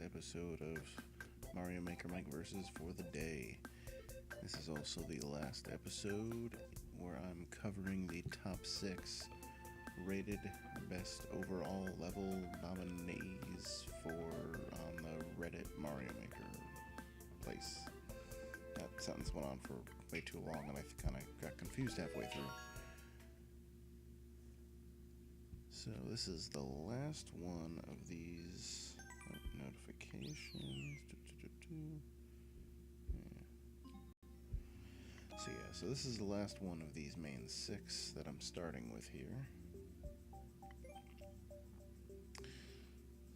episode of Mario Maker Mike Versus for the day. This is also the last episode where I'm covering the top 6 rated best overall level nominees for on the Reddit Mario Maker place. That sentence went on for way too long and I kind of got confused halfway through. So this is the last one of these notifications. So this is the last one of these main 6 that I'm starting with here.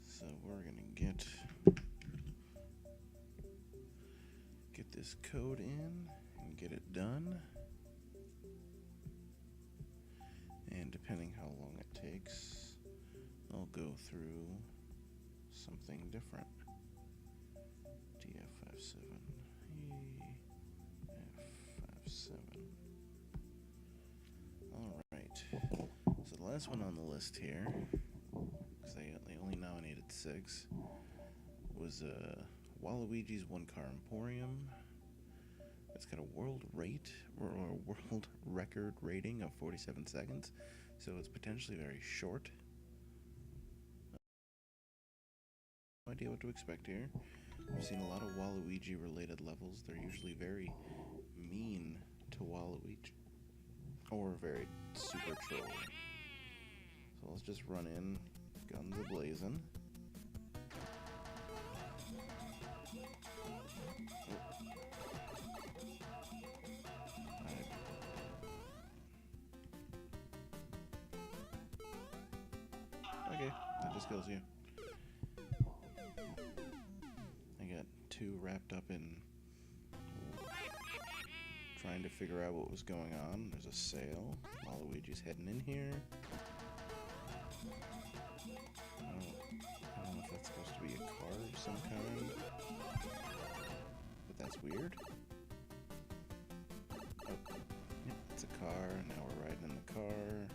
So we're gonna get this code in and get it done. And depending how long it takes, I'll go through something different. DF57, EF57. Alright, so the last one on the list here, because they only nominated 6, was Waluigi's One Car Emporium. It's got a world record rating of 47 seconds, so it's potentially very short. No idea what to expect here. I've seen a lot of Waluigi related levels. They're usually very mean to Waluigi, or very super trolling. So let's just run in, guns a-blazing. Okay, that just kills you. I got too wrapped up in trying to figure out what was going on. There's a sale. Waluigi's heading in here. I don't know if that's supposed to be a car of some kind, but that's weird. Oh, yep, it's a car. Now we're riding in the car.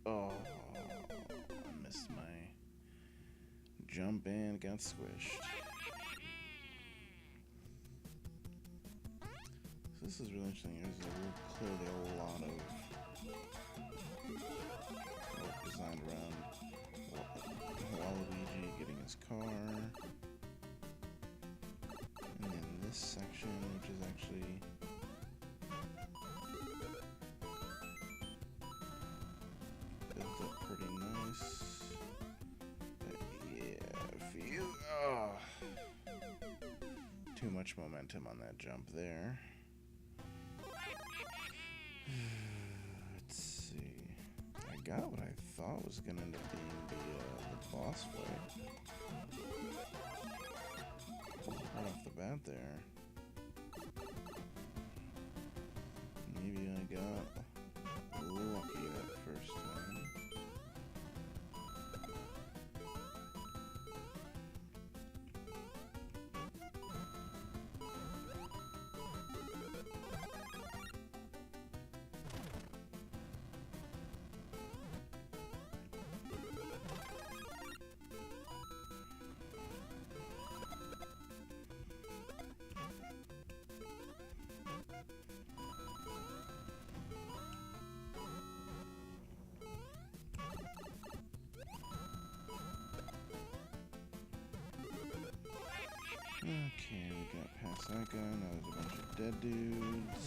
Oh, I missed my jump and got squished. So this is really interesting. There's clearly a lot of work designed around Waluigi getting his car. And then this section, which is actually pretty nice. But yeah, too much momentum on that jump there. Let's see. I got what I thought was gonna end up being the boss fight. Right off the bat there. Maybe I got lucky that first time. Okay, we got past that guy. Now there's a bunch of dead dudes.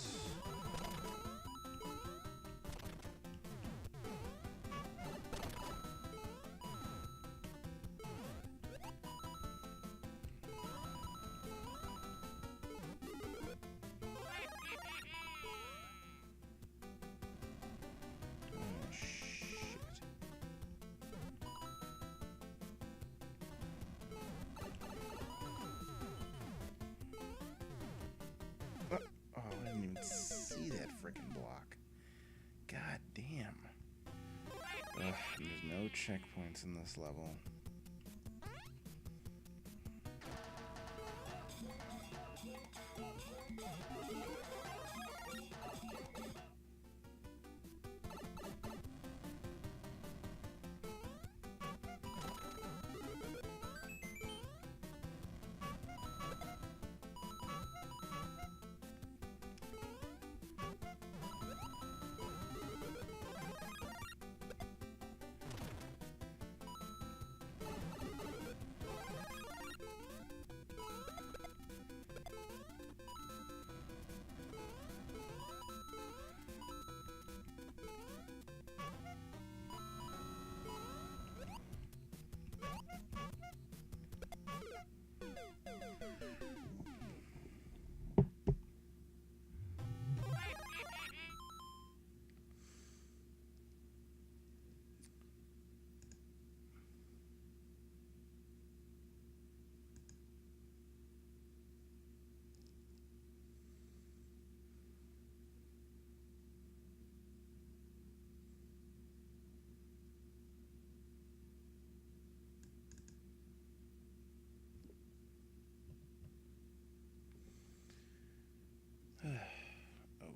There's no checkpoints in this level.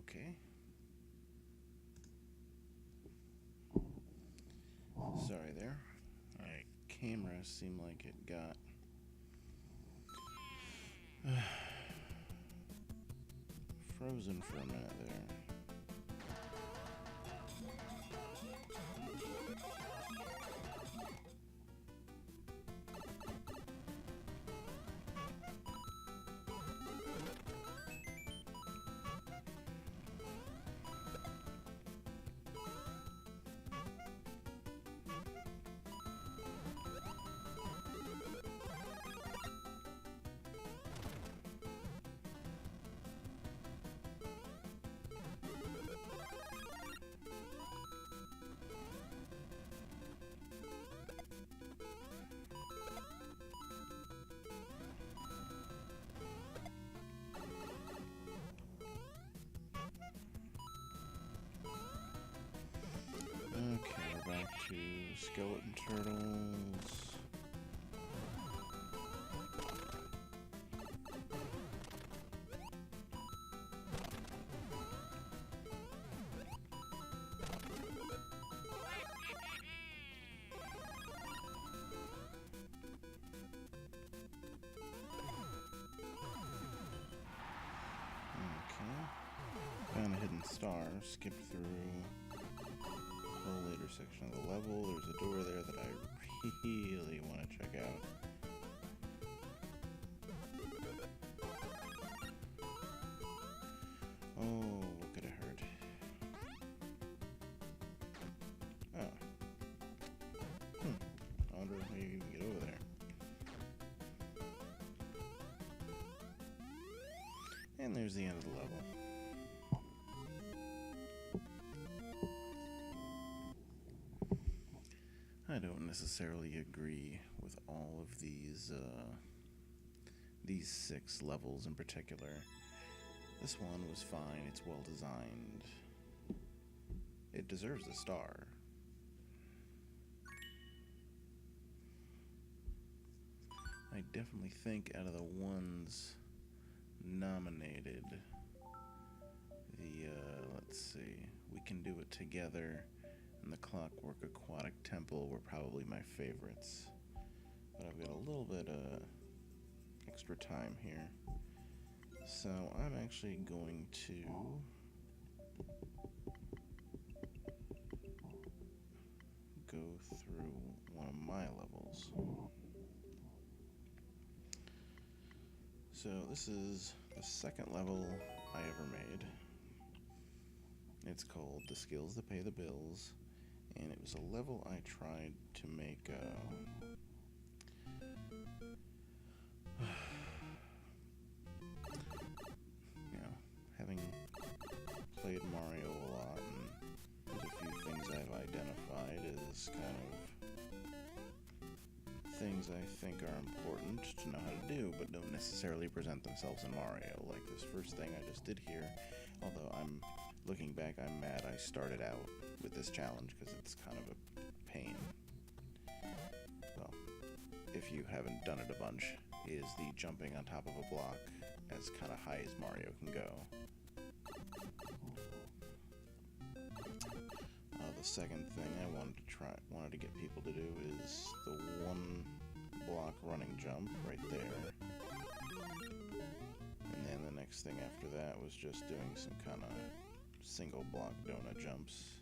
Okay. Sorry there. My camera seemed like it got frozen for a minute there. Okay, we're back to skeleton turtles. Okay, found a hidden star, skipped through whole later section of the level. There's a door there that I really want to check out. Oh, what could have hurt? Oh. I wonder how you can get over there. And there's the end of the level. I don't necessarily agree with all of these 6 levels in particular. This one was fine, it's well designed. It deserves a star. I definitely think out of the ones nominated, let's see, We Can Do It Together and the Clockwork Aquatic Temple were probably my favorites. But I've got a little bit extra time here. So I'm actually going to go through one of my levels. So this is the second level I ever made. It's called The Skills That Pay the Bills. And it was a level I tried to make, having played Mario a lot, and there's a few things I've identified as kind of things I think are important to know how to do, but don't necessarily present themselves in Mario, like this first thing I just did here. Although looking back, I'm mad I started out with this challenge because it's kind of a pain. Well, if you haven't done it a bunch, is the jumping on top of a block as kind of high as Mario can go. The second thing I wanted to get people to do is the one block running jump right there. And then the next thing after that was just doing some kind of single block donut jumps.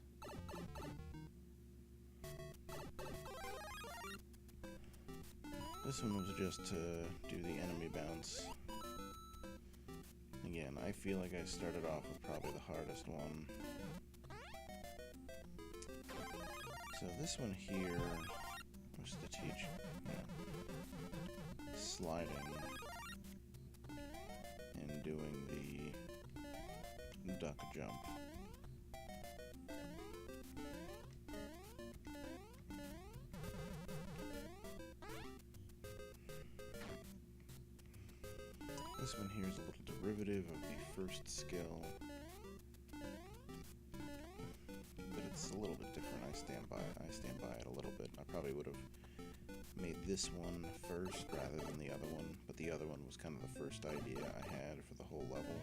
This one was just to do the enemy bounce. Again, I feel like I started off with probably the hardest one. So this one here was to teach, sliding and doing the duck jump. This one here is a little derivative of the first skill, but it's a little bit different. I stand by it a little bit. I probably would have made this one first rather than the other one, but the other one was kind of the first idea I had for the whole level.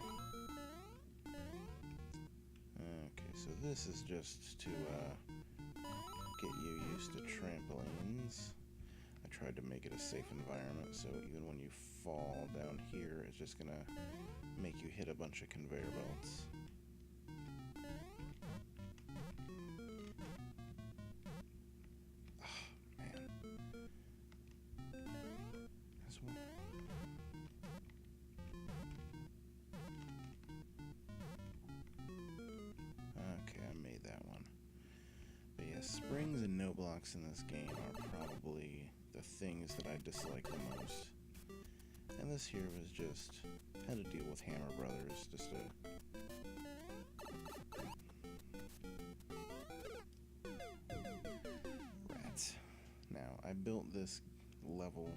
Okay, so this is just to get you used to trampolines. I tried to make it a safe environment, so even when you fall down here, it's just gonna make you hit a bunch of conveyor belts. Okay, I made that one. But yeah, springs and no blocks in this game are probably the things that I dislike the most. And this here was just how to deal with Hammer Brothers, just to rats. Now, I built this level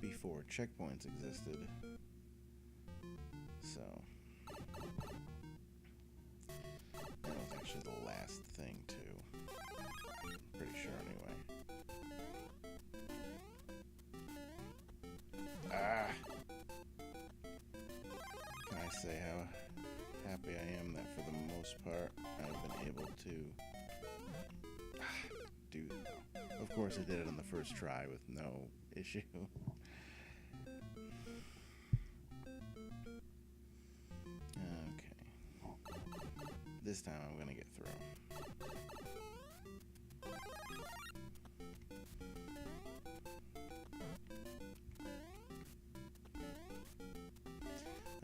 before checkpoints existed, so that was actually the last thing too. Pretty sure anyway. Ah! Can I say how happy I am that for the most part I've been able to do that. Of course I did it on the first try with no issue. Okay. This time I'm gonna get through.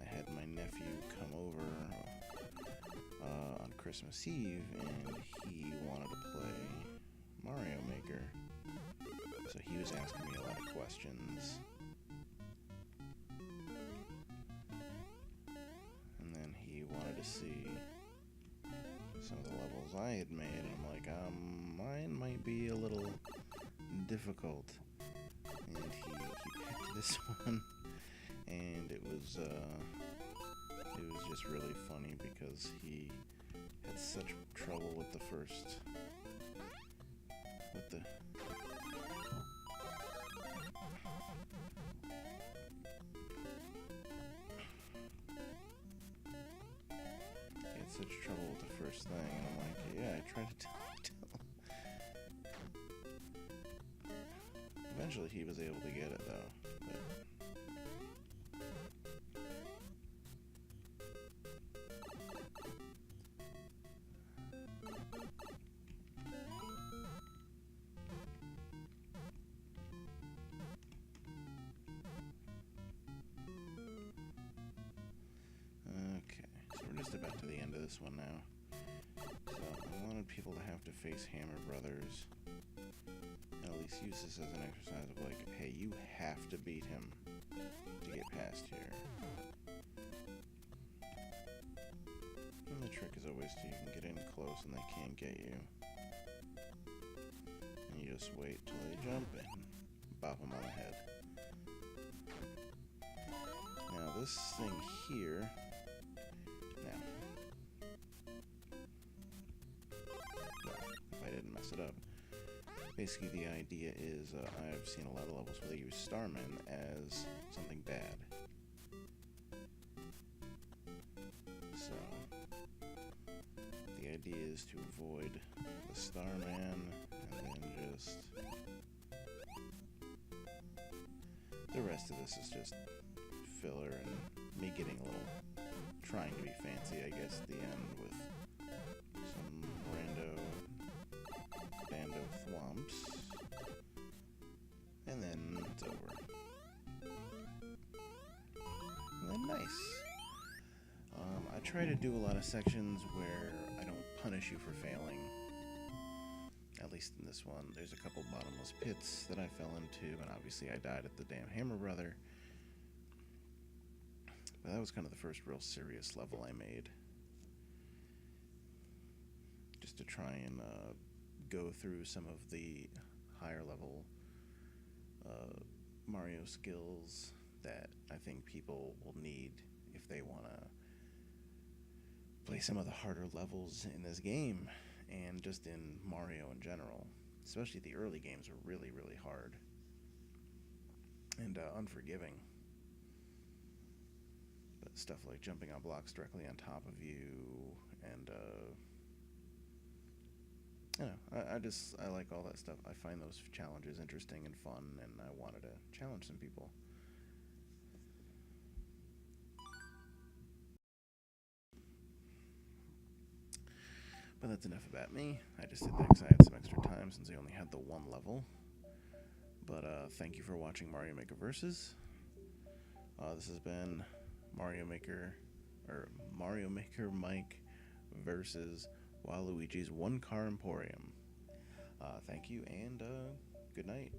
I had my nephew come over on Christmas Eve, and he wanted to play Mario Maker. So he was asking me a lot of questions. And then he wanted to see some of the levels I had made, and I'm like, mine might be a little difficult. And he picked this one, and it was just really funny because he had such trouble with the first, with the such trouble with the first thing, and I'm like, yeah, I tried to tell him. Eventually he was able to get it though, but just about to the end of this one now. So I wanted people to have to face Hammer Brothers, and at least use this as an exercise of like, hey, you have to beat him to get past here. And the trick is always you can get in close and they can't get you. And you just wait till they jump and bop them on the head. Now this thing here, it up. Basically, the idea is I've seen a lot of levels where they use starmen as something bad. So, the idea is to avoid the starman and then just... The rest of this is just filler and me getting a little... trying to be fancy, I guess, at the end with some bando thwomps. And then it's over. And then nice. I try to do a lot of sections where I don't punish you for failing. At least in this one. There's a couple bottomless pits that I fell into, and obviously I died at the damn Hammer Brother. But that was kind of the first real serious level I made. Just to try and go through some of the higher level Mario skills that I think people will need if they want to play some of the harder levels in this game, and just in Mario in general. Especially the early games are really, really hard and unforgiving. But stuff like jumping on blocks directly on top of you, and I like all that stuff. I find those challenges interesting and fun, and I wanted to challenge some people. But that's enough about me. I just did that because I had some extra time since I only had the one level. But thank you for watching Mario Maker Versus. This has been Mario Maker Mike versus Waluigi's One Car Emporium. Thank you, and good night.